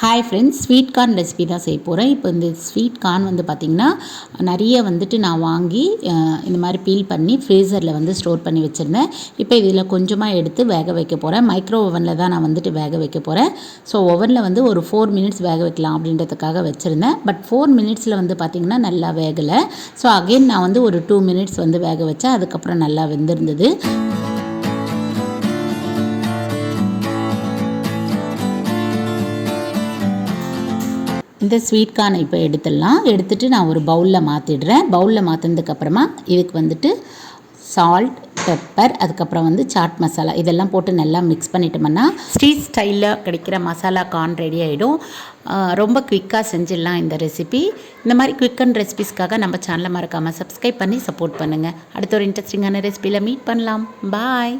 Hi friends, sweet corn recipe தான் செய்ய போகிறேன். இப்போ இந்த ஸ்வீட் கார்ன் வந்து பார்த்திங்கன்னா நிறைய வந்துட்டு நான் வாங்கி இந்த மாதிரி பீல் பண்ணி ஃப்ரீசரில் வந்து ஸ்டோர் பண்ணி வச்சுருந்தேன். இப்போ இதில் கொஞ்சமாக எடுத்து வேக வைக்க போகிறேன். மைக்ரோ ஓவனில் தான் நான் வந்துட்டு வேக வைக்க போகிறேன். ஸோ ஓவனில் வந்து ஒரு 4 மினிட்ஸ் வேக வைக்கலாம் அப்படின்றதுக்காக வச்சுருந்தேன். பட் 4 மினிட்ஸில் வந்து பார்த்திங்கன்னா நல்லா வேகலை. ஸோ அகெயின் நான் வந்து ஒரு 2 மினிட்ஸ் வந்து வேக வச்சேன். அதுக்கப்புறம் நல்லா வெந்திருந்தது. இந்த ஸ்வீட் கார்னை இப்போ எடுத்துட்டு நான் ஒரு பவுலில் மாற்றிடுறேன். பவுலில் மாற்றினதுக்கப்புறமா இதுக்கு வந்துட்டு சால்ட், பெப்பர், அதுக்கப்புறம் வந்து சாட் மசாலா இதெல்லாம் போட்டு நல்லா மிக்ஸ் பண்ணிட்டோம்னா ஸ்ட்ரீட் ஸ்டைலில் கிடைக்கிற மசாலா கார்ன் ரெடி ஆகிடும். ரொம்ப குயிக்காக செஞ்சிடலாம் இந்த ரெசிபி. இந்த மாதிரி குயிக் அண்ட் ரெசிபிஸ்க்காக நம்ம சேனலை மறக்காமல் சப்ஸ்கிரைப் பண்ணி சப்போர்ட் பண்ணுங்கள். அடுத்த ஒரு இன்ட்ரெஸ்டிங்கான ரெசிபியில் மீட் பண்ணலாம். பாய்.